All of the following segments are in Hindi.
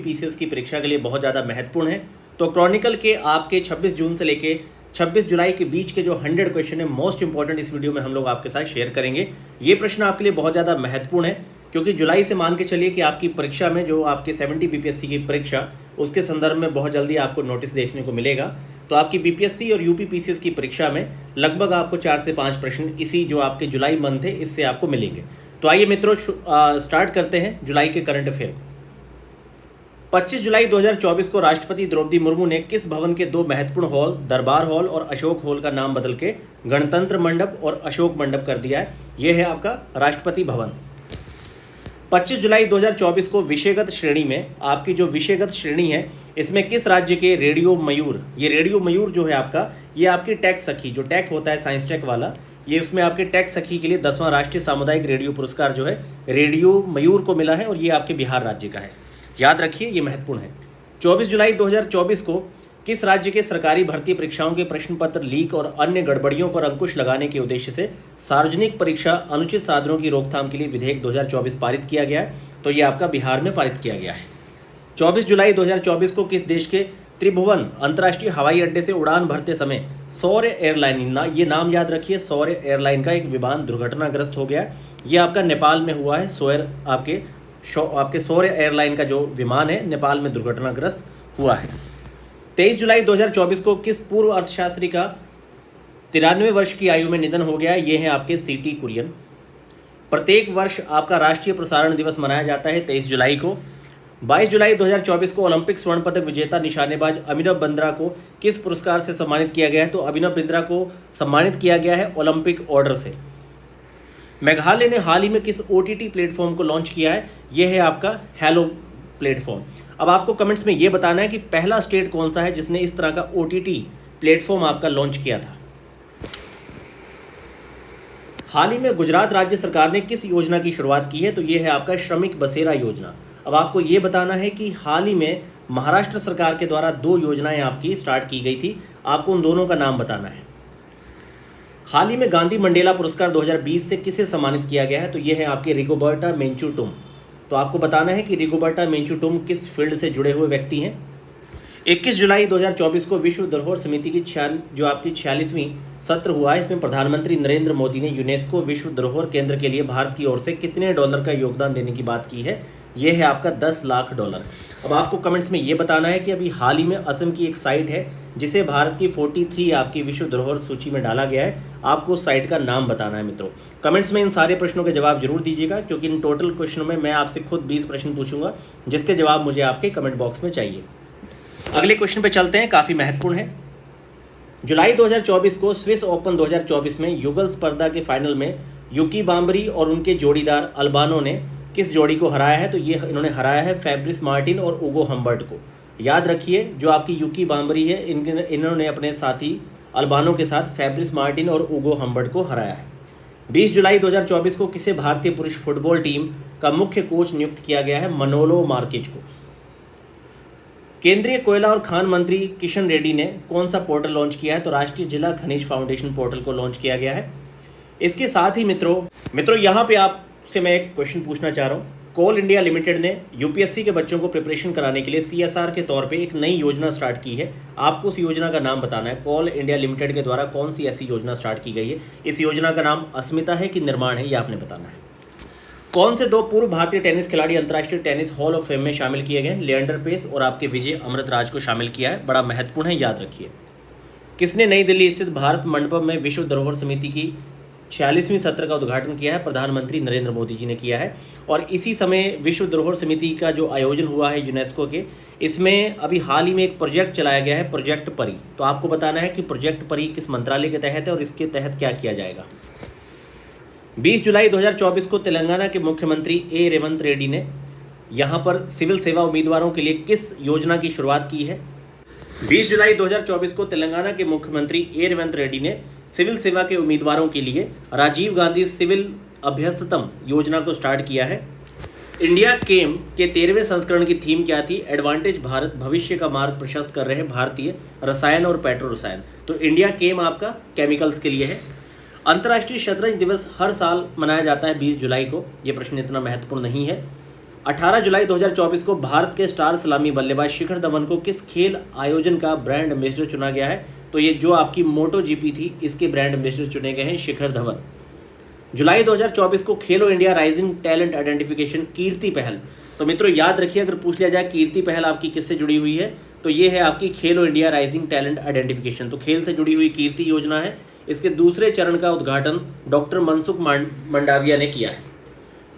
पीसीएस की परीक्षा के लिए बहुत ज़्यादा महत्वपूर्ण है। तो क्रॉनिकल के आपके 26 जून से लेके 26 जुलाई के बीच के जो 100 क्वेश्चन है मोस्ट इंपॉर्टेंट इस वीडियो में हम लोग आपके साथ शेयर करेंगे। ये प्रश्न आपके लिए बहुत ज़्यादा महत्वपूर्ण है क्योंकि जुलाई से मान के चलिए कि आपकी परीक्षा में जो आपकी 70 बीपीएससी की परीक्षा उसके संदर्भ में बहुत जल्दी आपको नोटिस देखने को मिलेगा। तो आपकी बीपीएससी और यूपी पीसीएस की परीक्षा में लगभग आपको 4 से 5 प्रश्न इसी जो आपके जुलाई मंथ है इससे आपको मिलेंगे। तो आइए मित्रों स्टार्ट करते हैं जुलाई के करंट अफेयर को। 25 जुलाई 2024 को राष्ट्रपति द्रौपदी मुर्मू ने किस भवन के दो महत्वपूर्ण हॉल दरबार हॉल और अशोक हॉल का नाम बदल के गणतंत्र मंडप और अशोक मंडप कर दिया है? यह है आपका राष्ट्रपति भवन। 25 जुलाई 2024 को विषयगत श्रेणी में आपकी जो विषयगत श्रेणी है इसमें किस राज्य के रेडियो मयूर, ये रेडियो मयूर जो है आपका ये आपकी टेक सखी जो टेक होता है साइंस टेक वाला, ये उसमें आपके टेक सखी के लिए 10वां राष्ट्रीय सामुदायिक रेडियो पुरस्कार जो है रेडियो मयूर को मिला है और ये आपके बिहार राज्य का है। याद रखिए ये महत्वपूर्ण है। 24 जुलाई 2024 को किस राज्य के सरकारी भर्ती परीक्षाओं के प्रश्न पत्र लीक और अन्य गड़बड़ियों पर अंकुश लगाने के उद्देश्य से सार्वजनिक परीक्षा अनुचित साधनों की रोकथाम के लिए विधेयक 2024 पारित किया गया है? तो ये आपका बिहार में पारित किया गया है। 24 जुलाई 2024 को किस देश के त्रिभुवन अंतर्राष्ट्रीय हवाई अड्डे से उड़ान भरते समय सौर्य एयरलाइन, ये नाम याद रखिए, सौर्य एयरलाइन का एक विमान दुर्घटनाग्रस्त हो गया। ये आपका नेपाल में हुआ है। आपके सौर्य एयरलाइन का जो विमान है नेपाल में दुर्घटनाग्रस्त हुआ है। 23 जुलाई 2024 को किस पूर्व अर्थशास्त्री का 93 वर्ष की आयु में निधन हो गया? ये है आपके सीटी कुरियन। प्रत्येक वर्ष आपका राष्ट्रीय प्रसारण दिवस मनाया जाता है 23 जुलाई को। 22 जुलाई 2024 को ओलंपिक स्वर्ण पदक विजेता निशानेबाज अभिनव बिंद्रा को किस पुरस्कार से सम्मानित किया गया है? तो अभिनव बिंद्रा को सम्मानित किया गया है ओलंपिक ऑर्डर से। मेघालय ने हाल ही में किस ओटीटी प्लेटफॉर्म को लॉन्च किया है? यह है आपका हेलो प्लेटफॉर्म। अब आपको कमेंट्स में यह बताना है कि पहला स्टेट कौन सा है जिसने इस तरह का ओटीटी प्लेटफॉर्म आपका लॉन्च किया था। हाल ही में गुजरात राज्य सरकार ने किस योजना की शुरुआत की है? तो यह है आपका श्रमिक बसेरा योजना। अब आपको यह बताना है कि हाल ही में महाराष्ट्र सरकार के द्वारा 2 योजनाएं आपकी स्टार्ट की गई थी, आपको उन दोनों का नाम बताना है। हाल ही में गांधी मंडेला पुरस्कार 2020 से किसे सम्मानित किया गया है? तो यह है आपके रिगोबर्टा मेंचू-टुम। तो आपको बताना है कि रिगोबर्टा मेंचू-टुम किस फील्ड से जुड़े हुए व्यक्ति हैं। 21 जुलाई 2024 को विश्व धरोहर समिति की जो आपकी 46वीं सत्र हुआ है, इसमें प्रधानमंत्री नरेंद्र मोदी ने यूनेस्को विश्व धरोहर केंद्र के लिए भारत की ओर से कितने डॉलर का योगदान देने की बात की है? यह है आपका 10 लाख डॉलर। अब आपको कमेंट्स में ये बताना है कि अभी हाल ही में असम की एक साइट है जिसे भारत की 43 आपकी विश्व धरोहर सूची में डाला गया है, आपको उस साइट का नाम बताना है। मित्रों कमेंट्स में इन सारे प्रश्नों के जवाब जरूर दीजिएगा क्योंकि इन टोटल क्वेश्चनों में मैं आपसे खुद 20 प्रश्न पूछूंगा जिसके जवाब मुझे आपके कमेंट बॉक्स में चाहिए। अगले क्वेश्चन पे चलते हैं, काफ़ी महत्वपूर्ण है। जुलाई 2024 को स्विस ओपन 2024 में युगल स्पर्धा के फाइनल में यूकी बाम्बरी और उनके जोड़ीदार अल्बानो ने किस जोड़ी को हराया है? तो ये इन्होंने हराया है फैब्रिस मार्टिन और उगो हम्बर्ट को। याद रखिए जो आपकी यूकी बाम्बरी है इन्होंने अपने साथी अल्बानो के साथ फैब्रिस मार्टिन और उगो हम्बर्ट को हराया है। 20 जुलाई 2024 को किसे भारतीय पुरुष फुटबॉल टीम का मुख्य कोच नियुक्त किया गया है? मनोलो मार्केज को। केंद्रीय कोयला और खान मंत्री किशन रेड्डी ने कौन सा पोर्टल लॉन्च किया है? तो राष्ट्रीय जिला खनिज फाउंडेशन पोर्टल को लॉन्च किया गया है। इसके साथ ही मित्रों यहाँ पे आपसे मैं एक क्वेश्चन पूछना चाह रहा हूँ। कोल इंडिया लिमिटेड ने यूपीएससी के बच्चों को प्रिपरेशन कराने के लिए सीएसआर के तौर पे एक नई योजना स्टार्ट की है, आपको उस योजना का नाम बताना है। कोल इंडिया लिमिटेड के द्वारा कौन सी ऐसी योजना स्टार्ट की गई है? इस योजना का नाम अस्मिता है कि निर्माण है, ये आपने बताना है। कौन से 2 पूर्व भारतीय टेनिस खिलाड़ी अंतर्राष्ट्रीय टेनिस हॉल ऑफ फेम में शामिल किए गए? लिएंडर पेस और आपके विजय अमृतराज को शामिल किया है, बड़ा महत्वपूर्ण है, याद रखिए। किसने नई दिल्ली स्थित भारत मंडपम में विश्व धरोहर समिति की 46वीं सत्र का उद्घाटन किया है? प्रधानमंत्री नरेंद्र मोदी जी ने किया है। और इसी समय विश्व धरोहर समिति का जो आयोजन हुआ है यूनेस्को के, इसमें अभी हाल ही में एक प्रोजेक्ट चलाया गया है, प्रोजेक्ट परी। तो आपको बताना है कि प्रोजेक्ट परी किस मंत्रालय के तहत है और इसके तहत क्या किया जाएगा। 20 जुलाई 2024 को तेलंगाना के मुख्यमंत्री ए रेवंत रेड्डी ने यहाँ पर सिविल सेवा उम्मीदवारों के लिए किस योजना की शुरुआत की है? 20 जुलाई 2024 को तेलंगाना के मुख्यमंत्री ए रेवंत रेड्डी ने सिविल सेवा के उम्मीदवारों के लिए राजीव गांधी सिविल अभ्यस्तम योजना को स्टार्ट किया है। इंडिया केम के 13वें संस्करण की थीम क्या थी? एडवांटेज भारत, भविष्य का मार्ग प्रशस्त कर रहे भारतीय रसायन और पेट्रो रसायन। तो इंडिया केम आपका केमिकल्स के लिए है। अंतर्राष्ट्रीय शतरंज दिवस हर साल मनाया जाता है 20 जुलाई को, ये प्रश्न इतना महत्वपूर्ण नहीं है। 18 जुलाई 2024 को भारत के स्टार सलामी बल्लेबाज शिखर धवन को किस खेल आयोजन का ब्रांड एम्बेसडर चुना गया है? तो ये जो आपकी मोटो जीपी थी इसके ब्रांड एम्बेसडर चुने गए हैं शिखर धवन। जुलाई 2024 को खेलो इंडिया राइजिंग टैलेंट आइडेंटिफिकेशन कीर्ति पहल। तो मित्रों याद रखिए, अगर पूछ लिया जाए कीर्ति पहल आपकी किससे जुड़ी हुई है, तो ये है आपकी खेलो इंडिया राइजिंग टैलेंट आइडेंटिफिकेशन। तो खेल से जुड़ी हुई कीर्ति योजना है। इसके दूसरे चरण का उद्घाटन डॉक्टर मनसुख मंडाविया ने किया है।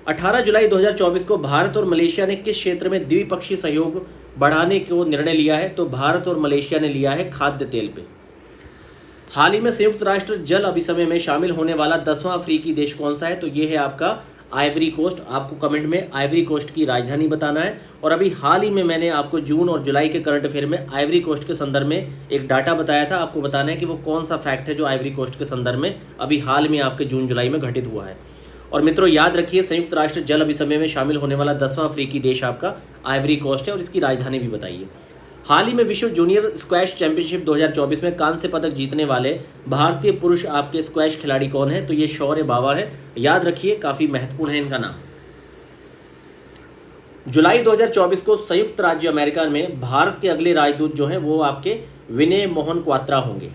18 जुलाई 2024 को भारत और मलेशिया ने किस क्षेत्र में द्विपक्षीय सहयोग बढ़ाने को निर्णय लिया है? तो भारत और मलेशिया ने लिया है खाद्य तेल पे। हाल ही में संयुक्त राष्ट्र जल अभिसमय में शामिल होने वाला 10वां अफ्रीकी देश कौन सा है? तो ये है आपका आइवरी कोस्ट। आपको कमेंट में आइवरी कोस्ट की राजधानी बताना है। और अभी हाल ही में मैंने आपको जून और जुलाई के करंट अफेयर में आइवरी कोस्ट के संदर्भ में एक डाटा बताया था। आपको बताना है कि वो कौन सा फैक्ट है जो आइवरी कोस्ट के संदर्भ में अभी हाल में आपके जून जुलाई में घटित हुआ है। और मित्रों याद रखिए, संयुक्त राष्ट्र जल अभिसमय में शामिल होने वाला 10वां अफ्रीकी देश आपका आइवरी कोस्ट है। और इसकी राजधानी भी बताइए। हाल ही में विश्व जूनियर स्क्वैश चैंपियनशिप 2024 में कांस्य पदक जीतने वाले भारतीय पुरुष आपके स्क्वैश खिलाड़ी कौन है? तो ये शौर्य बावा है। याद रखिए, काफी महत्वपूर्ण है इनका नाम। जुलाई 2024 को संयुक्त राज्य अमेरिका में भारत के अगले राजदूत जो हैं वो आपके विनय मोहन क्वात्रा होंगे।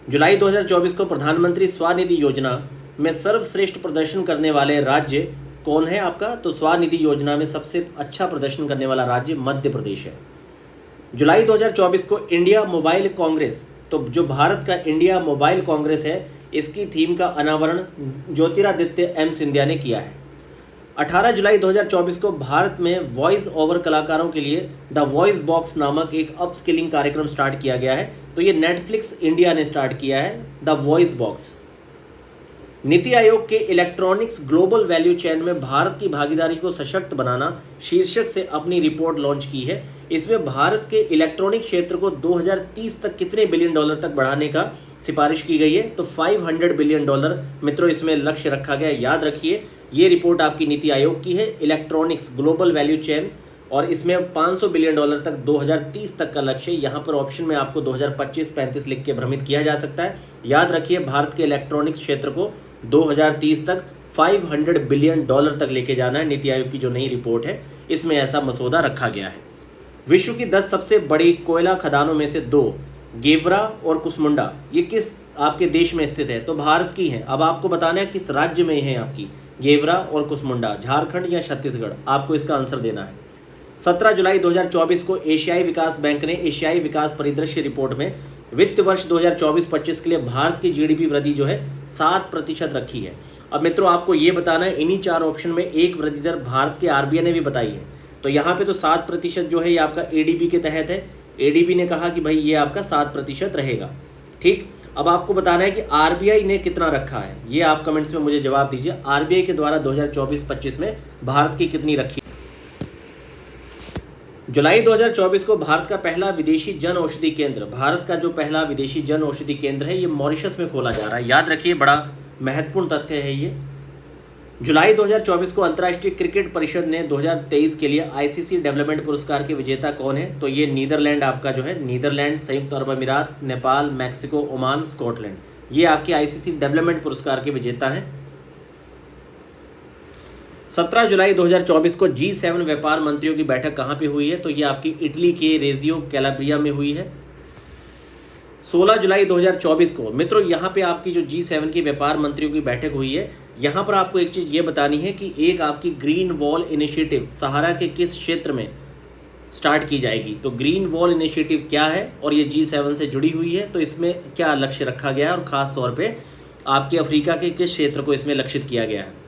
जुलाई 2024 को प्रधानमंत्री स्वनिधि योजना में सर्वश्रेष्ठ प्रदर्शन करने वाले राज्य कौन है आपका? तो स्वनिधि योजना में सबसे अच्छा प्रदर्शन करने वाला राज्य मध्य प्रदेश है। जुलाई 2024 को इंडिया मोबाइल कांग्रेस, तो जो भारत का इंडिया मोबाइल कांग्रेस है, इसकी थीम का अनावरण ज्योतिरादित्य एम सिंधिया ने किया है। 18 जुलाई 2024 को भारत में वॉइस ओवर कलाकारों के लिए द वॉइस बॉक्स नामक एक अपस्किलिंग कार्यक्रम स्टार्ट किया गया है। तो ये नेटफ्लिक्स इंडिया ने स्टार्ट किया है the voice box. NITI Aayog के इलेक्ट्रॉनिक्स ग्लोबल वैल्यू चेन में भारत की भागीदारी को सशक्त बनाना शीर्षक से अपनी रिपोर्ट लॉन्च की है। इसमें भारत के इलेक्ट्रॉनिक क्षेत्र को 2030 तक कितने बिलियन डॉलर तक बढ़ाने का सिफारिश की गई है? तो 500 बिलियन डॉलर मित्रों इसमें लक्ष्य रखा गया। याद रखिए, ये रिपोर्ट आपकी नीति आयोग की है, इलेक्ट्रॉनिक्स ग्लोबल वैल्यू चेन, और इसमें 500 बिलियन डॉलर तक 2030 तक का लक्ष्य। यहाँ पर ऑप्शन में आपको 2025-35 लिख के भ्रमित किया जा सकता है। याद रखिए, भारत के इलेक्ट्रॉनिक्स क्षेत्र को 2030 तक 500 बिलियन डॉलर तक लेके जाना है। नीति आयोग की जो नई रिपोर्ट है इसमें ऐसा मसौदा रखा गया है। विश्व की 10 सबसे बड़ी कोयला खदानों में से 2 गेवरा और कुसमुंडा, ये किस आपके देश में स्थित है? तो भारत की है। अब आपको बताना है किस राज्य में है आपकी गेवरा और कुसमुंडा, झारखंड या छत्तीसगढ़? आपको इसका आंसर देना है। 17 जुलाई 2024 को एशियाई विकास बैंक ने एशियाई विकास परिदृश्य रिपोर्ट में वित्त वर्ष 2024-25 के लिए भारत की जीडीपी वृद्धि जो है 7% रखी है। अब मित्रों आपको ये बताना है, इन्हीं 4 ऑप्शन में एक वृद्धि दर भारत के आरबीआई ने भी बताई है। तो यहाँ पे तो 7% जो है ये आपका एडीबी के तहत है। एडीबी ने कहा कि भाई ये आपका 7% रहेगा। ठीक, अब आपको बताना है कि आरबीआई ने कितना रखा है। ये आप कमेंट्स में मुझे जवाब दीजिए। आरबीआई के द्वारा 2024-25 में भारत की कितनी रखी? जुलाई 2024 को भारत का पहला विदेशी जन औषधि केंद्र, भारत का जो पहला विदेशी जन औषधि केंद्र है ये मॉरिशस में खोला जा रहा है। याद रखिए, बड़ा महत्वपूर्ण तथ्य है ये। जुलाई 2024 को अंतर्राष्ट्रीय क्रिकेट परिषद ने 2023 के लिए आईसीसी डेवलपमेंट पुरस्कार के विजेता कौन है? तो ये नीदरलैंड आपका जो है, नीदरलैंड, संयुक्त अरब अमीरात, नेपाल, मैक्सिको, ओमान, स्कॉटलैंड, ये आपके आईसीसी डेवलपमेंट पुरस्कार के विजेता हैं। 17 जुलाई 2024 को G7 व्यापार मंत्रियों की बैठक कहाँ पे हुई है? तो ये आपकी इटली के रेजियो कैलाब्रिया में हुई है। 16 जुलाई 2024 को मित्रों यहाँ पे आपकी जो G7 की व्यापार मंत्रियों की बैठक हुई है, यहाँ पर आपको एक चीज़ ये बतानी है कि एक आपकी ग्रीन वॉल इनिशिएटिव सहारा के किस क्षेत्र में स्टार्ट की जाएगी। तो ग्रीन वॉल इनिशिएटिव क्या है और ये G7 से जुड़ी हुई है, तो इसमें क्या लक्ष्य रखा गया है और ख़ास तौर पे आपके अफ्रीका के किस क्षेत्र को इसमें लक्षित किया गया है।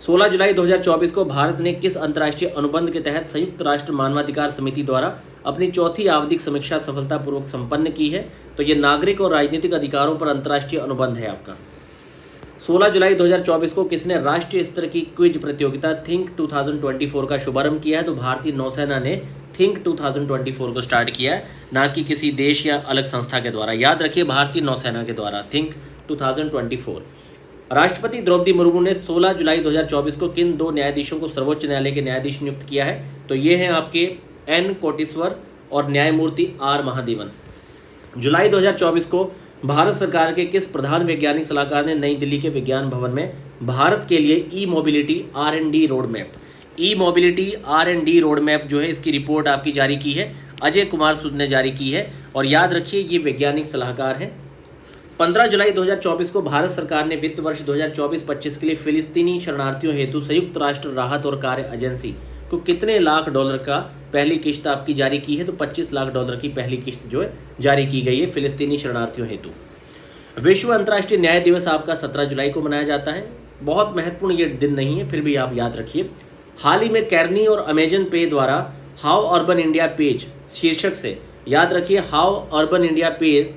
16 जुलाई 2024 को भारत ने किस अंतर्राष्ट्रीय अनुबंध के तहत संयुक्त राष्ट्र मानवाधिकार समिति द्वारा अपनी चौथी आवधिक समीक्षा सफलतापूर्वक संपन्न की है? तो ये नागरिक और राजनीतिक अधिकारों पर अंतर्राष्ट्रीय अनुबंध है आपका। 16 जुलाई 2024 को किसने राष्ट्रीय स्तर की क्विज प्रतियोगिता थिंक 2024 का शुभारंभ किया है? तो भारतीय नौसेना ने थिंक 2024 को स्टार्ट किया है, ना कि किसी देश या अलग संस्था के द्वारा। याद रखिए, भारतीय नौसेना के द्वारा थिंक 2024। राष्ट्रपति द्रौपदी मुर्मू ने 16 जुलाई 2024 को किन 2 न्यायाधीशों को सर्वोच्च न्यायालय के न्यायाधीश नियुक्त किया है? तो ये हैं आपके एन कोटेश्वर और न्यायमूर्ति आर महादेवन। जुलाई 2024 को भारत सरकार के किस प्रधान वैज्ञानिक सलाहकार ने नई दिल्ली के विज्ञान भवन में भारत के लिए ई मोबिलिटी R&D रोड मैप, ई मोबिलिटी R&D रोड मैप जो है इसकी रिपोर्ट आपकी जारी की है अजय कुमार सूद ने जारी की है। और याद रखिए ये वैज्ञानिक सलाहकार हैं। 15 जुलाई 2024 को भारत सरकार ने वित्त वर्ष 2024-25 के लिए फिलिस्तीनी शरणार्थियों हेतु संयुक्त राष्ट्र राहत और कार्य एजेंसी को कितने लाख डॉलर का पहली किस्त आपकी जारी की है? तो 25 लाख डॉलर की पहली किस्त जो है जारी की गई है फिलिस्तीनी शरणार्थियों हेतु। विश्व अंतर्राष्ट्रीय न्याय दिवस आपका 17 जुलाई को मनाया जाता है। बहुत महत्वपूर्ण ये दिन नहीं है, फिर भी आप याद रखिए। हाल ही में कैरनी और अमेजन पे द्वारा हाउ अर्बन इंडिया पेज शीर्षक से, याद रखिए हाउ अर्बन इंडिया पेज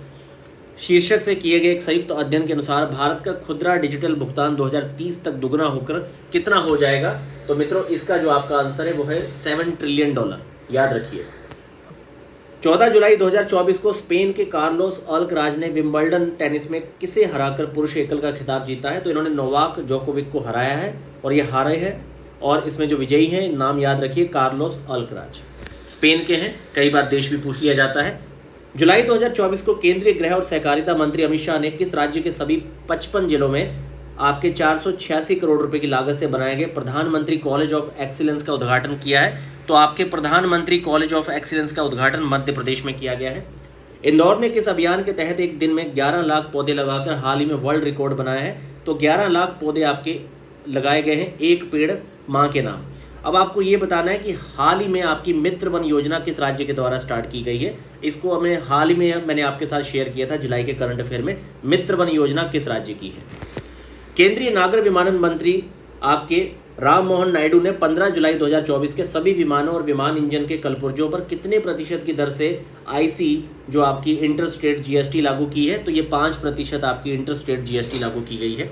शीर्षक से किए गए एक संयुक्त अध्ययन के अनुसार भारत का खुदरा डिजिटल भुगतान 2030 तक दुगना होकर कितना हो जाएगा? तो मित्रों इसका जो आपका आंसर है वो है $7 ट्रिलियन। याद रखिए। 14 जुलाई 2024 को स्पेन के कार्लोस अल्कराज ने विंबलडन टेनिस में किसे हराकर पुरुष एकल का खिताब जीता है? तो इन्होंने नोवाक जोकोविक को हराया है और ये हारे हैं। और इसमें जो विजयी हैं नाम याद रखिए कार्लोस अल्कराज, स्पेन के हैं। कई बार देश भी पूछ लिया जाता है। जुलाई 2024 को केंद्रीय गृह और सहकारिता मंत्री अमित शाह ने किस राज्य के सभी 55 जिलों में आपके 486 करोड़ रुपए की लागत से बनाए गए प्रधानमंत्री कॉलेज ऑफ एक्सीलेंस का उद्घाटन किया है? तो आपके प्रधानमंत्री कॉलेज ऑफ एक्सीलेंस का उद्घाटन मध्य प्रदेश में किया गया है। इंदौर ने किस अभियान के तहत एक दिन में 11 लाख पौधे लगाकर हाल ही में वर्ल्ड रिकॉर्ड बनाया है? तो 11 लाख पौधे आपके लगाए गए हैं, एक पेड़ माँ के नाम। अब आपको ये बताना है कि हाल ही में आपकी मित्र वन योजना किस राज्य के द्वारा स्टार्ट की गई है? इसको हमें हाल ही में मैंने आपके साथ शेयर किया था जुलाई के करंट अफेयर में। मित्र वन योजना किस राज्य की है? केंद्रीय नागर विमानन मंत्री आपके राम मोहन नायडू ने 15 जुलाई 2024 के सभी विमानों और विमान इंजन के कलपुर्जों पर कितने प्रतिशत की दर से आईसी जो आपकी इंटर स्टेट जीएसटी लागू की है? तो ये 5% आपकी इंटर स्टेट जीएसटी लागू की गई है।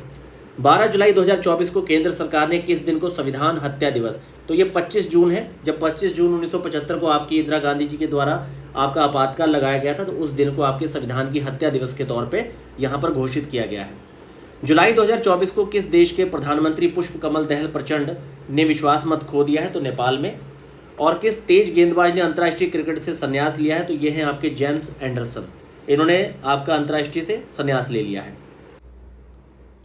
12 जुलाई 2024 को केंद्र सरकार ने किस दिन को संविधान हत्या दिवस, तो ये 25 जून है, जब 25 जून 1975 को आपकी इंदिरा गांधी जी के द्वारा आपका आपातकाल लगाया गया था, तो उस दिन को आपके संविधान की हत्या दिवस के तौर पे यहाँ पर घोषित किया गया है। जुलाई 2024 को किस देश के प्रधानमंत्री पुष्प कमल दहल प्रचंड ने विश्वास मत खो दिया है? तो नेपाल में। और किस तेज गेंदबाज ने अंतर्राष्ट्रीय क्रिकेट से संन्यास लिया है? तो ये हैं आपके जेम्स एंडरसन, इन्होंने आपका अंतर्राष्ट्रीय से संन्यास ले लिया है।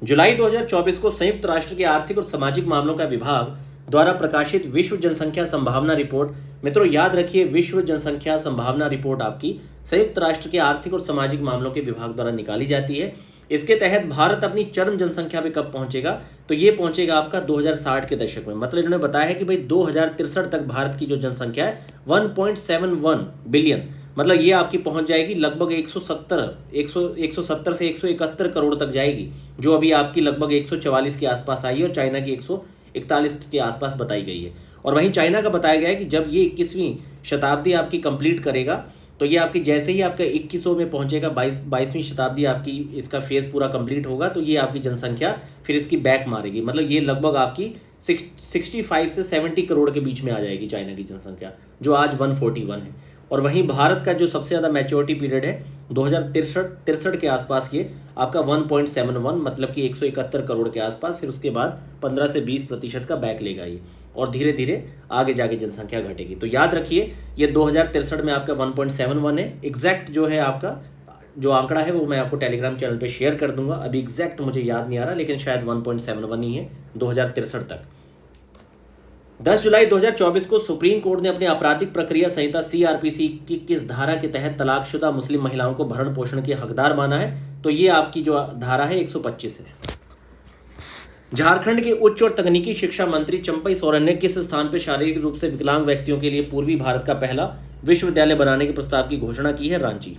जुलाई 2024 को संयुक्त राष्ट्र के आर्थिक और सामाजिक मामलों का विभाग द्वारा प्रकाशित विश्व जनसंख्या संभावना रिपोर्ट, मित्रों याद रखिए विश्व जनसंख्या संभावना रिपोर्ट आपकी संयुक्त राष्ट्र के आर्थिक और सामाजिक मामलों के विभाग द्वारा निकाली जाती है। इसके तहत भारत अपनी चरम जनसंख्या पे कब पहुंचेगा? तो ये पहुंचेगा आपका 2060 के दशक में। मतलब इन्होंने बताया है कि भाई 2063 तक भारत की जो जनसंख्या है 1.71 बिलियन, मतलब ये आपकी पहुंच जाएगी लगभग 170 से 171 करोड़ तक जाएगी, जो अभी आपकी लगभग 144 के आसपास आई है और चाइना की 141 के आसपास बताई गई है। और वहीं चाइना का बताया गया है कि जब ये 21वीं शताब्दी आपकी कंप्लीट करेगा तो ये आपकी जैसे ही आपका 2100 में पहुंचेगा, 22वीं शताब्दी आपकी इसका फेज पूरा कंप्लीट होगा, तो ये आपकी जनसंख्या फिर इसकी बैक मारेगी। मतलब ये लगभग आपकी 65 से 70 करोड़ के बीच में आ जाएगी चाइना की जनसंख्या, जो आज 141 है। और वहीं भारत का जो सबसे ज़्यादा मैच्योरिटी पीरियड है 2063 के आसपास, ये आपका 1.71 मतलब कि 171 करोड़ के आसपास, फिर उसके बाद 15 से 20% का बैक लेगा ये, और धीरे धीरे आगे जाके जनसंख्या घटेगी। तो याद रखिए ये 2063 में आपका 1.71 है। एग्जैक्ट जो है आपका जो आंकड़ा है वो मैं आपको टेलीग्राम चैनल पे शेयर कर दूंगा। अभी एग्जैक्ट मुझे याद नहीं आ रहा, लेकिन शायद 1.71 ही है 2063 तक। 10 जुलाई 2024 को सुप्रीम कोर्ट ने अपने आपराधिक प्रक्रिया संहिता CRPC की किस धारा के तहत तलाकशुदा मुस्लिम महिलाओं को भरण पोषण के हकदार माना है? तो ये आपकी जो धारा है 125 है। झारखंड के उच्च और तकनीकी शिक्षा मंत्री चंपई सोरेन ने किस स्थान पर शारीरिक रूप से विकलांग व्यक्तियों के लिए पूर्वी भारत का पहला विश्वविद्यालय बनाने के प्रस्ताव की घोषणा की है? रांची।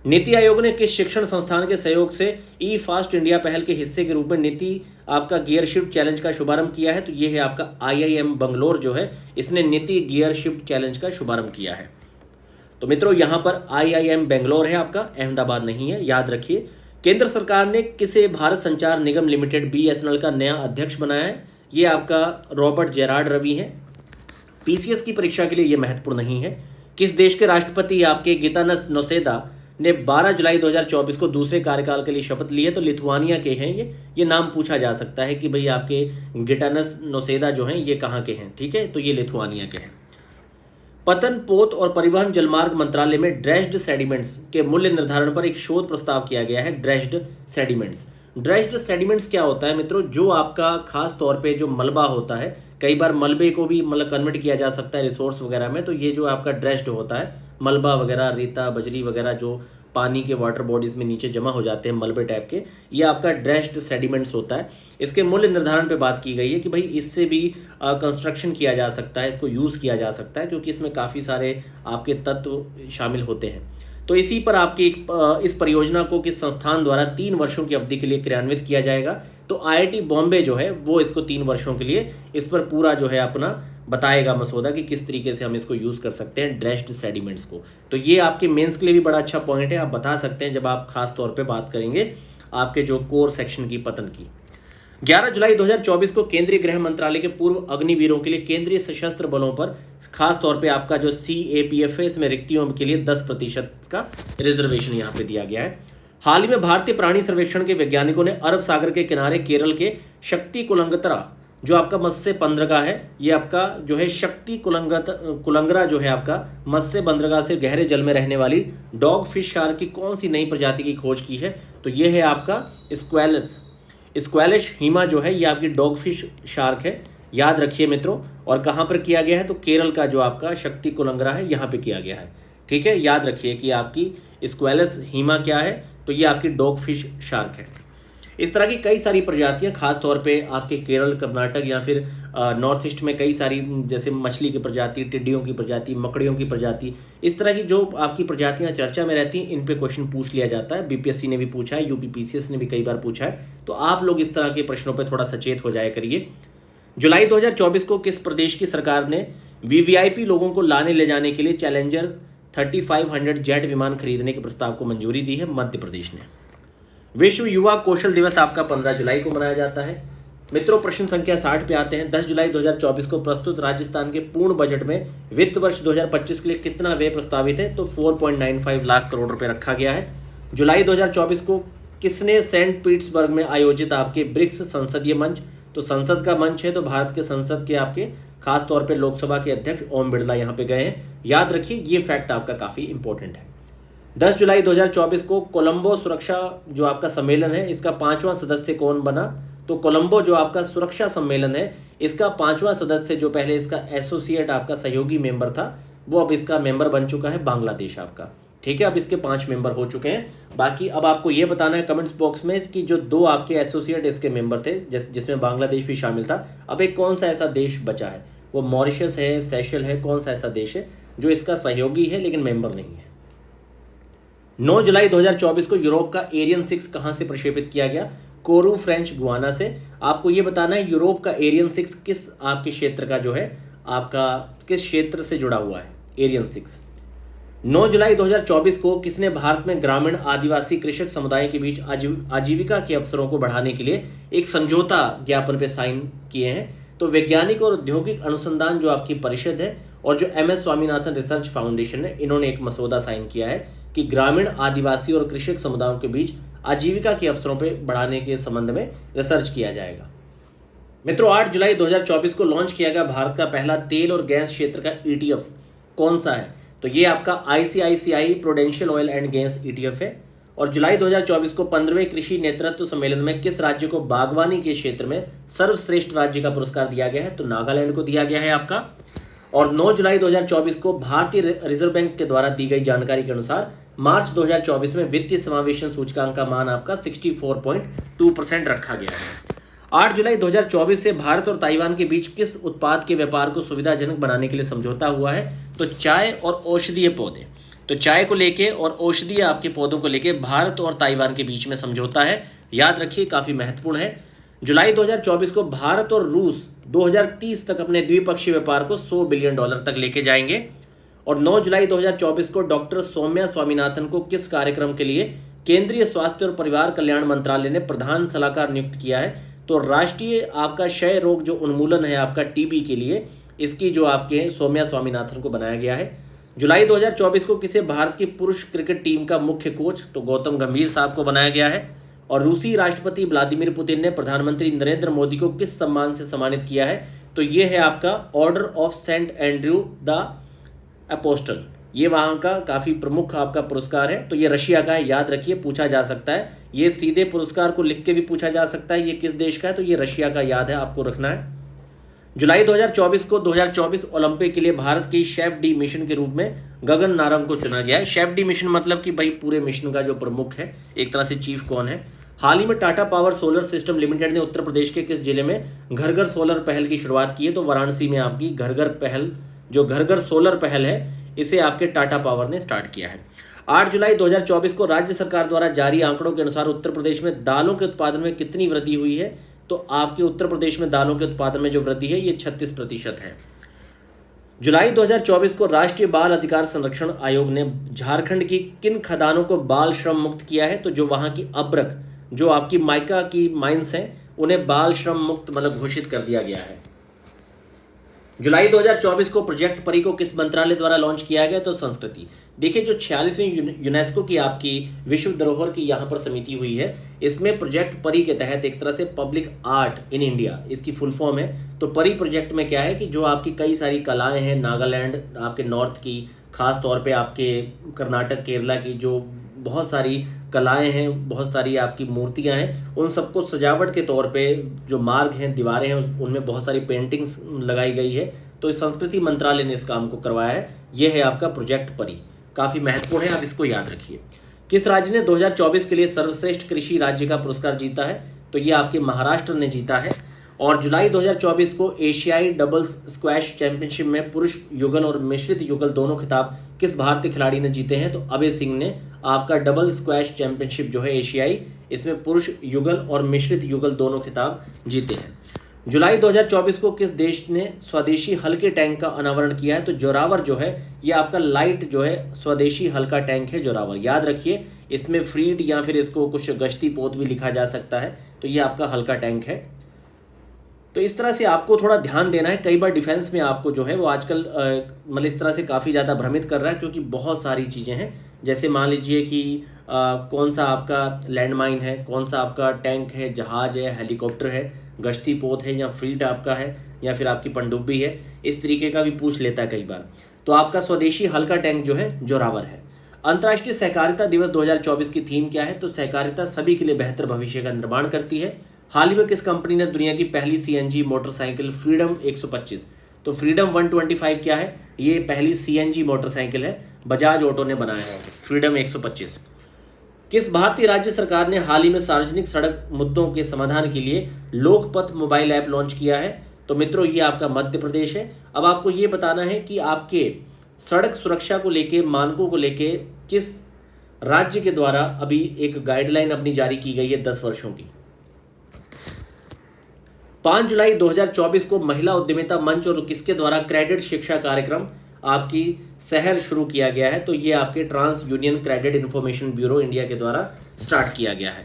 नीति आयोग ने किस शिक्षण संस्थान के सहयोग से ई फास्ट इंडिया पहल के हिस्से के रूप में नीति आपका गियर शिफ्ट चैलेंज का शुभारंभ किया है? तो ये है आपका IIM बंगलोर जो है, इसने नीति गियर शिफ्ट चैलेंज का शुभारंभ किया है। तो मित्रों यहाँ पर IIM बेंगलोर है आपका, अहमदाबाद नहीं है, याद रखिए। केंद्र सरकार ने किसे भारत संचार निगम लिमिटेड BSNL का नया अध्यक्ष बनाया है? ये आपका रॉबर्ट जेरार्ड रवि है। PCS की परीक्षा के लिए ये महत्वपूर्ण नहीं है। किस देश के राष्ट्रपति आपके गितानस नौसेदा ने 12 जुलाई 2024 को दूसरे कार्यकाल के लिए शपथ ली है? तो लिथुआनिया के हैं ये नाम पूछा जा सकता है कि भाई आपके गिटानस नौसेदा जो हैं ये कहाँ के हैं, ठीक है, तो ये लिथुआनिया के हैं। पतन, पोत और परिवहन जलमार्ग मंत्रालय में ड्रेज्ड सेडिमेंट्स के मूल्य निर्धारण पर एक शोध प्रस्ताव किया गया है। ड्रेज्ड सेडिमेंट्स ड्रेस्ड सेडिमेंट्स क्या होता है मित्रों, जो आपका खास तौर पे जो मलबा होता है, कई बार मलबे को भी मतलब कन्वर्ट किया जा सकता है रिसोर्स वगैरह में, तो ये जो आपका ड्रेस्ड होता है मलबा वगैरह, रेता बजरी वगैरह जो पानी के वाटर बॉडीज में नीचे जमा हो जाते हैं मलबे टाइप के, ये आपका ड्रेस्ड सेडिमेंट्स होता है। इसके मूल्य निर्धारण पे बात की गई है कि भाई इससे भी कंस्ट्रक्शन किया जा सकता है, इसको यूज़ किया जा सकता है, क्योंकि इसमें काफ़ी सारे आपके तत्व शामिल होते हैं। तो इसी पर आपकी इस परियोजना को किस संस्थान द्वारा 3 वर्षों की अवधि के लिए क्रियान्वित किया जाएगा, तो आईआईटी बॉम्बे जो है वो इसको 3 वर्षों के लिए इस पर पूरा जो है अपना बताएगा मसौदा कि किस तरीके से हम इसको यूज़ कर सकते हैं ड्रेस्ड सेडिमेंट्स को। तो ये आपके मेंस के लिए भी बड़ा अच्छा पॉइंट है, आप बता सकते हैं जब आप खास तौर पे बात करेंगे आपके जो कोर सेक्शन की पतन की। 11 जुलाई 2024 को केंद्रीय गृह मंत्रालय के पूर्व अग्निवीरों के लिए केंद्रीय सशस्त्र बलों पर खास तौर पे आपका जो CAPF है इसमें रिक्तियों के लिए 10% का रिजर्वेशन यहाँ पे दिया गया है। हाल ही में भारतीय प्राणी सर्वेक्षण के वैज्ञानिकों ने अरब सागर के किनारे केरल के शक्ति कुलंगतरा जो आपका मत्स्य बंदरगाह है, ये आपका जो है शक्ति कुलंगरा जो है आपका मत्स्य बंदरगाह से गहरे जल में रहने वाली डॉग फिश शार्क की कौन सी नई प्रजाति की खोज की है, तो ये है आपका स्क्वैलिश हीमा जो है ये आपकी डॉग फिश शार्क है, याद रखिए मित्रों। और कहाँ पर किया गया है, तो केरल का जो आपका शक्ति कुलंगरा है यहाँ पे किया गया है, ठीक है। याद रखिए कि आपकी स्क्वैलिश हीमा क्या है, तो ये आपकी डॉग फिश शार्क है। इस तरह की कई सारी प्रजातियां खास तौर पे आपके केरल, कर्नाटक या फिर नॉर्थ ईस्ट में कई सारी, जैसे मछली की प्रजाति, टिड्डियों की प्रजाति, मकड़ियों की प्रजाति, इस तरह की जो आपकी प्रजातियां चर्चा में रहती हैं, इन पे क्वेश्चन पूछ लिया जाता है। BPSC ने भी पूछा है, UPPCS ने भी कई बार पूछा है, तो आप लोग इस तरह के प्रश्नों पर थोड़ा सचेत हो जाया करिए। जुलाई 2024 को किस प्रदेश की सरकार ने VVIP लोगों को लाने ले जाने के लिए चैलेंजर 3500 जेट विमान खरीदने के प्रस्ताव को मंजूरी दी है? मध्य प्रदेश ने। विश्व युवा कौशल दिवस आपका 15 जुलाई को मनाया जाता है। मित्रों प्रश्न संख्या 60 पे आते हैं। 10 जुलाई 2024 को प्रस्तुत राजस्थान के पूर्ण बजट में वित्त वर्ष 2025 के लिए कितना व्यय प्रस्तावित है, तो 4.95 लाख करोड़ रुपए रखा गया है। जुलाई 2024 को किसने सेंट पीटर्सबर्ग में आयोजित आपके ब्रिक्स संसदीय मंच, तो संसद का मंच है, तो भारत के संसद के आपके खास तौर पे लोकसभा के अध्यक्ष ओम बिरला यहाँ पे गए हैं। याद रखिए ये फैक्ट आपका काफी इंपॉर्टेंट है। 10 जुलाई 2024 को कोलंबो सुरक्षा जो आपका सम्मेलन है इसका 5वां सदस्य कौन बना, तो कोलंबो जो आपका सुरक्षा सम्मेलन है इसका 5वां सदस्य, जो पहले इसका एसोसिएट आपका सहयोगी मेंबर था, वो अब इसका मेंबर बन चुका है बांग्लादेश आपका, ठीक है। अब इसके 5 मेंबर हो चुके हैं। बाकी अब आपको ये बताना है कमेंट्स बॉक्स में कि जो 2 आपके एसोसिएट इसके मेंबर थे जिसमें बांग्लादेश भी शामिल था, अब एक कौन सा ऐसा देश बचा है, वो मॉरिशस है, सेशल है, कौन सा ऐसा देश है जो इसका सहयोगी है लेकिन मेंबर नहीं है। 9 जुलाई 2024 को यूरोप का एरियन 6 कहां से प्रक्षेपित किया गया, कोरू फ्रेंच गुआना से। आपको ये बताना है यूरोप का एरियन 6 किस आपके क्षेत्र का जो है आपका किस क्षेत्र से जुड़ा हुआ है एरियन 6। 9 जुलाई 2024 को किसने भारत में ग्रामीण आदिवासी कृषक समुदाय के बीच आजीविका के अवसरों को बढ़ाने के लिए एक समझौता ज्ञापन पे साइन किए हैं, तो वैज्ञानिक और औद्योगिक अनुसंधान जो आपकी परिषद है और जो MS स्वामीनाथन रिसर्च फाउंडेशन है, इन्होंने एक मसौदा साइन किया है कि ग्रामीण आदिवासी और कृषक समुदायों के बीच आजीविका के अवसरों पर बढ़ाने के संबंध में रिसर्च किया जाएगा। मित्रों 8 जुलाई 2024 को लॉन्च किया गया भारत का पहला तेल और गैस क्षेत्र का ETF कौन सा है, तो ये आपका ICICI prudential oil and gas ETF है। और जुलाई 2024 को 15वें कृषि नेतृत्व सम्मेलन में किस राज्य को बागवानी के क्षेत्र में सर्वश्रेष्ठ राज्य का पुरस्कार दिया गया है, तो नागालैंड को दिया गया है आपका। और 9 जुलाई 2024 को भारतीय रिजर्व बैंक के द्वारा दी गई जानकारी के अनुसार मार्च 2024 में वित्तीय समावेशन सूचकांक का मान आपका 64.2% रखा गया है। 8 जुलाई 2024 से भारत और ताइवान के बीच किस उत्पाद के व्यापार को सुविधाजनक बनाने के लिए समझौता हुआ है, तो चाय और औषधीय पौधे। तो चाय को लेके और औषधीय आपके पौधों को लेके भारत और ताइवान के बीच में समझौता है, याद रखिए काफी महत्वपूर्ण है। जुलाई 2024 को भारत और रूस 2030 तक अपने द्विपक्षीय व्यापार को $100 बिलियन तक लेके जाएंगे। और 9 जुलाई 2024 को डॉक्टर सौम्या स्वामीनाथन को किस कार्यक्रम के लिए केंद्रीय स्वास्थ्य और परिवार कल्याण मंत्रालय ने प्रधान सलाहकार नियुक्त किया है, तो राष्ट्रीय आपका क्षय रोग जो उन्मूलन है आपका TB के लिए इसकी जो आपके सौम्या स्वामीनाथन को बनाया गया है। जुलाई 2024 को किसे भारत की पुरुष क्रिकेट टीम का मुख्य कोच, तो गौतम गंभीर साहब को बनाया गया है। और रूसी राष्ट्रपति व्लादिमीर पुतिन ने प्रधानमंत्री नरेंद्र मोदी को किस सम्मान से सम्मानित किया है, तो ये है आपका order of Saint Andrew the apostle, ये वहाँ का काफ़ी प्रमुख आपका पुरस्कार है। तो ये रशिया का है, याद रखिए, पूछा जा सकता है। ये सीधे पुरस्कार को लिख के भी पूछा जा सकता है, ये किस देश का है, तो ये रशिया का याद है, आपको रखना है। जुलाई 2024 को 2024 ओलंपिक के लिए भारत की शेफ डी मिशन के रूप में गगन नारंग को चुना गया है। शेफ डी मिशन मतलब कि भाई पूरे मिशन का जो प्रमुख है, एक तरह से चीफ कौन है। हाल ही में Tata power solar system limited ने उत्तर प्रदेश के किस जिले में घर घर सोलर पहल की शुरुआत की है, तो वाराणसी में आपकी घर घर पहल, जो घर घर सोलर पहल है, इसे आपके टाटा पावर ने स्टार्ट किया है। 8 जुलाई 2024 को राज्य सरकार द्वारा जारी आंकड़ों के अनुसार उत्तर प्रदेश में दालों के उत्पादन में कितनी वृद्धि हुई है, तो आपके उत्तर प्रदेश में दालों के उत्पादन में जो वृद्धि है ये 36% है। जुलाई 2024 को राष्ट्रीय बाल अधिकार संरक्षण आयोग ने झारखंड की किन खदानों को बाल श्रम मुक्त किया है, तो जो वहां की अब्रक, जो आपकी माइका की माइंस हैं, उन्हें बाल श्रम मुक्त मतलब घोषित कर दिया गया है। जुलाई 2024 को प्रोजेक्ट परी को किस मंत्रालय द्वारा लॉन्च किया गया, तो संस्कृति। देखिए, जो 46वीं यूनेस्को की आपकी विश्व धरोहर की यहाँ पर समिति हुई है, इसमें प्रोजेक्ट परी के तहत एक तरह से पब्लिक आर्ट इन इंडिया इसकी फुल फॉर्म है। तो परी प्रोजेक्ट में क्या है कि जो आपकी कई सारी कलाएं हैं, नागालैंड आपके नॉर्थ की, खास तौर पे आपके कर्नाटक केरला की जो बहुत सारी कलाएं हैं, बहुत सारी आपकी मूर्तियां हैं, उन सबको सजावट के तौर पे जो मार्ग हैं, दीवारें हैं, उनमें बहुत सारी पेंटिंग्स लगाई गई है। तो इस संस्कृति मंत्रालय ने इस काम को करवाया है। यह है आपका प्रोजेक्ट परी, काफ़ी महत्वपूर्ण है, आप इसको याद रखिए। किस राज्य ने 2024 के लिए सर्वश्रेष्ठ कृषि राज्य का पुरस्कार जीता है, तो ये आपके महाराष्ट्र ने जीता है। और जुलाई 2024 को एशियाई डबल्स स्क्वैश चैंपियनशिप में पुरुष युगल और मिश्रित युगल दोनों खिताब किस भारतीय खिलाड़ी ने जीते हैं, तो अभय सिंह ने आपका डबल स्क्वैश चैंपियनशिप जो है एशियाई, इसमें पुरुष युगल और मिश्रित युगल दोनों खिताब जीते हैं। जुलाई 2024 को किस देश ने स्वदेशी हल्के टैंक का अनावरण किया है, तो जोरावर जो है ये आपका लाइट जो है स्वदेशी हल्का टैंक है जोरावर, याद रखिए। इसमें फ्रीड या फिर इसको कुछ गश्ती पोत भी लिखा जा सकता है, तो ये आपका हल्का टैंक है। तो इस तरह से आपको थोड़ा ध्यान देना है। कई बार डिफेंस में आपको जो है वो आजकल मतलब इस तरह से काफ़ी ज़्यादा भ्रमित कर रहा है, क्योंकि बहुत सारी चीज़ें हैं। जैसे मान लीजिए कि कौन सा आपका लैंडमाइन है, कौन सा आपका टैंक है, जहाज है, हेलीकॉप्टर है, गश्ती पोत है, या फ्लीट आपका है, या फिर आपकी पनडुब्बी है, इस तरीके का भी पूछ लेता है कई बार। तो आपका स्वदेशी हल्का टैंक जो है जोरावर है। अंतर्राष्ट्रीय सहकारिता दिवस 2024 की थीम क्या है, तो सहकारिता सभी के लिए बेहतर भविष्य का निर्माण करती है। हाल ही में किस कंपनी ने दुनिया की पहली सीएनजी मोटरसाइकिल फ्रीडम 125, तो फ्रीडम 125 क्या है, ये पहली सीएनजी मोटरसाइकिल है, बजाज ऑटो ने बनाया है फ्रीडम 125। किस भारतीय राज्य सरकार ने हाल ही में सार्वजनिक सड़क मुद्दों के समाधान के लिए लोकपथ मोबाइल ऐप लॉन्च किया है, तो मित्रों ये आपका मध्य प्रदेश है। अब आपको ये बताना है कि आपके सड़क सुरक्षा को लेके, मानकों को लेके किस राज्य के द्वारा अभी एक गाइडलाइन अपनी जारी की गई है 10 वर्षों की। 5 जुलाई 2024 को महिला उद्यमिता मंच और किसके द्वारा क्रेडिट शिक्षा कार्यक्रम आपकी शहर शुरू किया गया है, तो ये आपके TransUnion Credit Information Bureau India के द्वारा स्टार्ट किया गया है।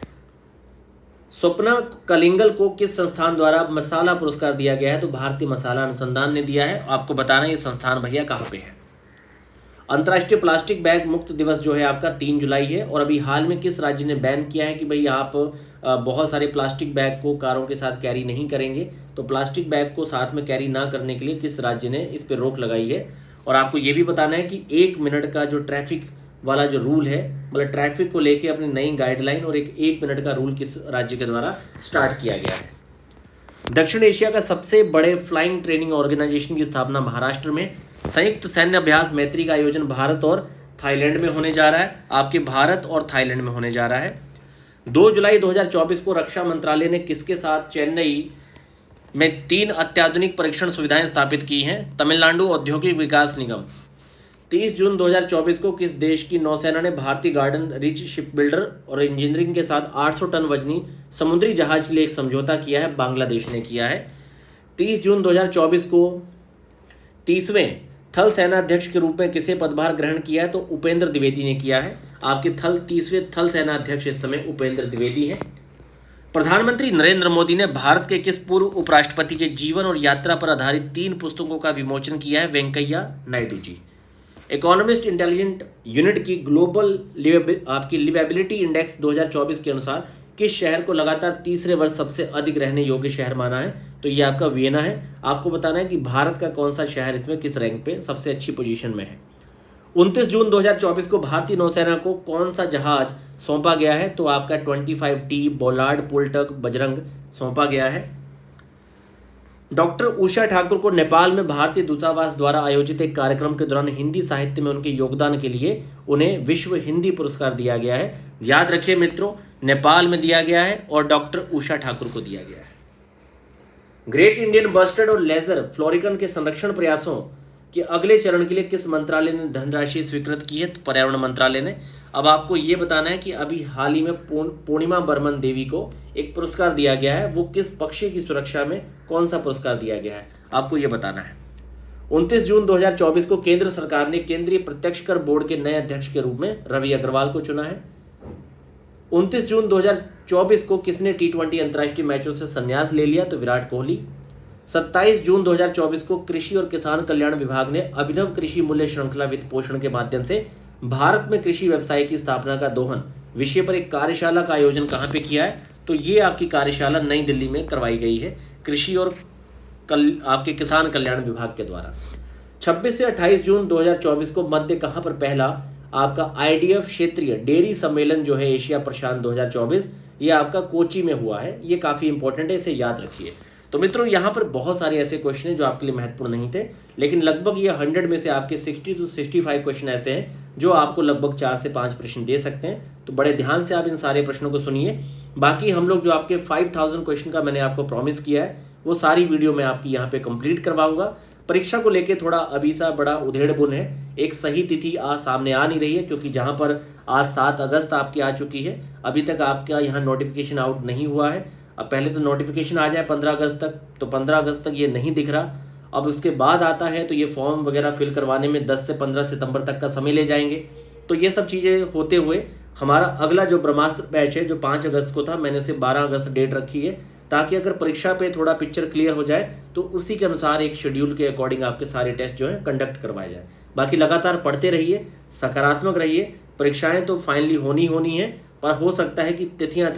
स्वप्ना कलिंगल को किस संस्थान द्वारा मसाला पुरस्कार दिया गया है, तो भारतीय मसाला अनुसंधान ने दिया है। आपको बताना ये संस्थान भैया कहाँ पे है। अंतर्राष्ट्रीय प्लास्टिक बैग मुक्त दिवस जो है आपका 3 जुलाई है। और अभी हाल में किस राज्य ने बैन किया है कि भाई आप बहुत सारे प्लास्टिक बैग को कारों के साथ कैरी नहीं करेंगे, तो प्लास्टिक बैग को साथ में कैरी ना करने के लिए किस राज्य ने इस पर रोक लगाई है। और आपको ये भी बताना है कि 1 मिनट का जो ट्रैफिक वाला जो रूल है, मतलब ट्रैफिक को लेके अपनी नई गाइडलाइन और एक मिनट का रूल किस राज्य के द्वारा स्टार्ट किया गया है। दक्षिण एशिया का सबसे बड़े फ्लाइंग ट्रेनिंग ऑर्गेनाइजेशन की स्थापना महाराष्ट्र में। संयुक्त सैन्य अभ्यास मैत्री का आयोजन भारत और थाईलैंड में होने जा रहा है, आपके भारत और थाईलैंड में होने जा रहा है। 2 जुलाई 2024 को रक्षा मंत्रालय ने किसके साथ चेन्नई में 3 अत्याधुनिक परीक्षण सुविधाएं स्थापित की हैं, तमिलनाडु औद्योगिक विकास निगम। 30 जून 2024 को किस देश की नौसेना ने भारतीय गार्डन रिच शिप बिल्डर और इंजीनियरिंग के साथ 800 टन वजनी समुद्री जहाज के लिए एक समझौता किया है, बांग्लादेश ने किया है। 30 जून 2024 को 30वें थल सेनाध्यक्ष के रूप में किसे पदभार ग्रहण किया है, तो उपेंद्र द्विवेदी ने किया है। आपके 30वें थल सेनाध्यक्ष इस समय उपेंद्र द्विवेदी है। प्रधानमंत्री नरेंद्र मोदी ने भारत के किस पूर्व उपराष्ट्रपति के जीवन और यात्रा पर आधारित 3 पुस्तकों का विमोचन किया है, Venkaiah Naidu ji. Economist intelligent unit की ग्लोबल आपकी लिवेबिलिटी इंडेक्स 2024 के अनुसार किस शहर को लगातार तीसरे वर्ष सबसे अधिक रहने योग्य शहर माना है, तो ये आपका वियना है। आपको बताना है कि भारत का कौन सा शहर इसमें किस रैंक पे सबसे अच्छी पोजीशन में है। 29 जून 2024 को भारतीय नौसेना को कौन सा जहाज सौंपा गया है? तो आपका 25T बोलार्ड पुलटक बजरंग सौंपा गया है। डॉक्टर उषा ठाकुर को नेपाल में भारतीय दूतावास द्वारा आयोजित एक कार्यक्रम के दौरान हिंदी साहित्य में उनके योगदान के लिए उन्हें विश्व हिंदी पुरस्कार दिया गया है। याद रखिए मित्रों, नेपाल में दिया गया है और डॉक्टर उषा ठाकुर को दिया गया है। ग्रेट इंडियन बस्टर्ड और लेजर फ्लोरिकन के संरक्षण प्रयासों कि अगले चरण के लिए किस मंत्रालय ने धनराशि स्वीकृत की है? तो पर्यावरण मंत्रालय ने। अब आपको ये बताना है कि अभी हाल ही में पूर्णिमा बर्मन देवी को एक पुरस्कार दिया गया है, वो किस पक्षी की सुरक्षा में कौन सा पुरस्कार दिया गया है, आपको ये बताना है। 29 जून 2024 को केंद्र सरकार ने केंद्रीय प्रत्यक्ष कर बोर्ड के नए अध्यक्ष के रूप में रवि अग्रवाल को चुना है। 29 जून 2024 को किसने T20 अंतर्राष्ट्रीय मैचों से संन्यास ले लिया? तो विराट कोहली। 27 जून 2024 को कृषि और किसान कल्याण विभाग ने अभिनव कृषि मूल्य श्रृंखला वित्त पोषण के माध्यम से भारत में कृषि व्यवसाय की स्थापना का दोहन विषय पर एक कार्यशाला का आयोजन कहाँ पे किया है? तो ये आपकी कार्यशाला नई दिल्ली में करवाई गई है कृषि और आपके किसान कल्याण विभाग के द्वारा। 26 से 28 जून 2024 को मध्य कहाँ पर पहला आपका IDF क्षेत्रीय डेयरी सम्मेलन जो है एशिया प्रशांत 2024, ये आपका कोची में हुआ है। ये काफ़ी इंपॉर्टेंट है, इसे याद रखिए। तो मित्रों यहाँ पर बहुत सारे ऐसे क्वेश्चन हैं जो आपके लिए महत्वपूर्ण नहीं थे, लेकिन लगभग ये 100 में से आपके 60 to 65 क्वेश्चन ऐसे हैं जो आपको लगभग 4 से 5 प्रश्न दे सकते हैं। तो बड़े ध्यान से आप इन सारे प्रश्नों को सुनिए। बाकी हम लोग जो आपके 5000 क्वेश्चन का मैंने आपको प्रॉमिस किया है वो सारी वीडियो मैं आपकी यहाँ पे कंप्लीट करवाऊंगा। परीक्षा को लेके थोड़ा अभी सा बड़ा उधेड़-बुन है, एक सही तिथि सामने आ नहीं रही है, क्योंकि जहाँ पर आज 7 अगस्त आपकी आ चुकी है, अभी तक आपका यहाँ नोटिफिकेशन आउट नहीं हुआ है। अब पहले तो नोटिफिकेशन आ जाए 15 अगस्त तक, तो 15 अगस्त तक ये नहीं दिख रहा। अब उसके बाद आता है तो ये फॉर्म वगैरह फिल करवाने में 10 से 15 सितंबर तक का समय ले जाएंगे। तो ये सब चीज़ें होते हुए हमारा अगला जो ब्रह्मास्त्र बैच है जो 5 अगस्त को था, मैंने उसे 12 अगस्त डेट रखी है, ताकि अगर परीक्षा पे थोड़ा पिक्चर क्लियर हो जाए तो उसी के अनुसार एक शेड्यूल के अकॉर्डिंग आपके सारे टेस्ट जो है कंडक्ट करवाए जाए। बाकी लगातार पढ़ते रहिए, सकारात्मक रहिए। परीक्षाएं तो फाइनली होनी है, पर हो सकता है कि तिथियां थोड़ा